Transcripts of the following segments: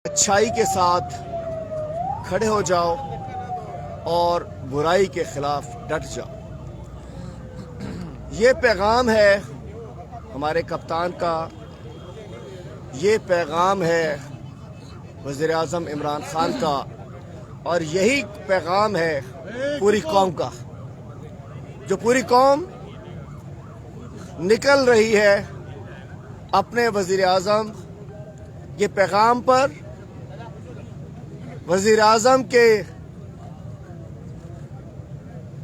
अच्छाई के साथ खड़े हो जाओ और बुराई के खिलाफ डट जाओ। ये पैगाम है हमारे कप्तान का, ये पैगाम है वज़ीर आज़म इमरान खान का, और यही पैगाम है पूरी कौम का। जो पूरी कौम निकल रही है अपने वज़ीर आज़म के पैगाम पर, वज़ीर आज़म के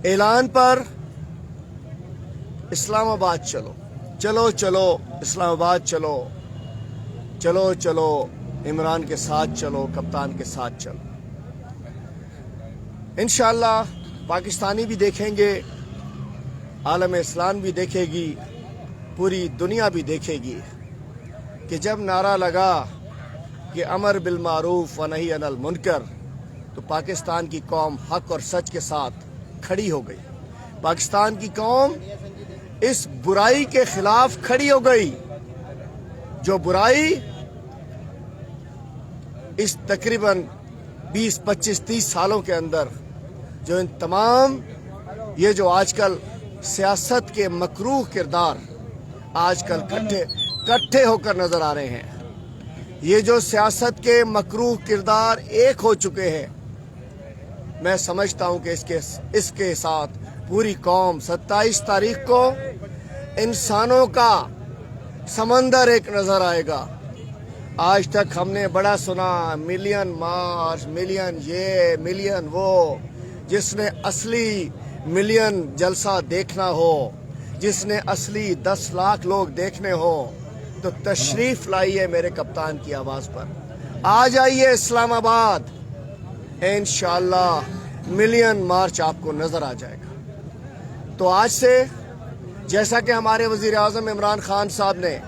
ऐलान पर, इस्लामाबाद चलो, चलो चलो इस्लामाबाद चलो, चलो चलो इमरान के साथ चलो, कप्तान के साथ चलो। इंशाअल्लाह पाकिस्तानी भी देखेंगे, आलम इस्लाम भी देखेगी, पूरी दुनिया भी देखेगी कि जब नारा लगा कि अमर बिल मारूफ व नही अनिल मुनकर, तो पाकिस्तान की कौम हक और सच के साथ खड़ी हो गई। पाकिस्तान की कौम इस बुराई के खिलाफ खड़ी हो गई। जो बुराई इस तकरीबन 20, 25, 30 सालों के अंदर, जो इन तमाम ये जो आजकल सियासत के मकरूह किरदार आजकल इकट्ठे होकर नजर आ रहे हैं, ये जो सियासत के मकरूह किरदार एक हो चुके हैं, मैं समझता हूं कि इसके साथ पूरी कौम 27 तारीख को इंसानों का समंदर एक नजर आएगा। आज तक हमने बड़ा सुना, मिलियन मार्च, मिलियन ये, मिलियन वो। जिसने असली मिलियन जलसा देखना हो, जिसने असली 10 लाख लोग देखने हो, तो तशरीफ लाइए मेरे कप्तान की आवाज पर। आ जाइए इस्लामाबाद, इंशाअल्लाह मिलियन मार्च आपको नजर आ जाएगा। तो आज से जैसा कि हमारे वजीर आज़म इमरान खान साहब ने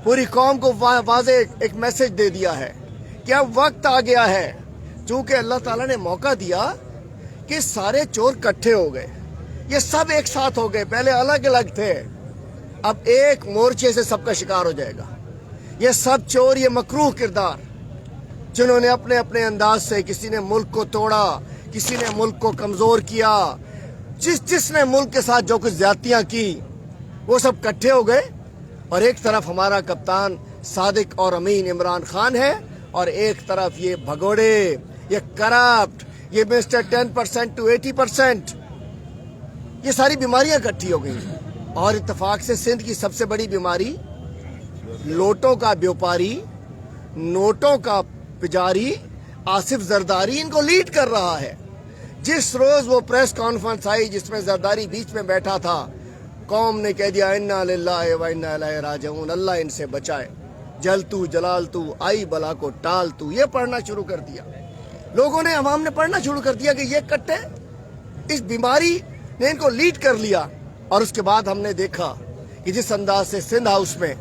पूरी कौम को वाज़े एक मैसेज दे दिया है कि अब वक्त आ गया है, चूंकि अल्लाह ताला ने मौका दिया कि सारे चोर इकट्ठे हो गए, ये सब एक साथ हो गए, पहले अलग अलग थे, अब एक मोर्चे से सबका शिकार हो जाएगा। ये सब चोर, ये मकरूह किरदार, जिन्होंने अपने अपने अंदाज से, किसी ने मुल्क को तोड़ा, किसी ने मुल्क को कमजोर किया, जिसने मुल्क के साथ जो कुछ ज्यादतियां की, वो सब इकट्ठे हो गए। और एक तरफ हमारा कप्तान सादिक और अमीन इमरान खान है, और एक तरफ ये भगोड़े, ये करप्ट, ये मिस्टर 10% to 80%, ये सारी बीमारियां इकट्ठी हो गई। और इत्तेफाक से सिंध की सबसे बड़ी बीमारी लोटों का व्यापारी, नोटों का पुजारी आसिफ जरदारी इनको लीड कर रहा है। जिस रोज वो प्रेस कॉन्फ्रेंस आई जिसमें जरदारी बीच में बैठा था, कौम ने कह दिया इन्ना लिल्लाहि व इन्ना इलैहि राजिऊन, अल्लाह इनसे बचाए, जल तू जलाल तू, आई बला को टाल तू, ये पढ़ना शुरू कर दिया। लोगों ने, अवाम ने पढ़ना शुरू कर दिया कि ये कट्टे, इस बीमारी ने इनको लीड कर लिया। और उसके बाद हमने देखा कि जिस अंदाज से सिंध हाउस में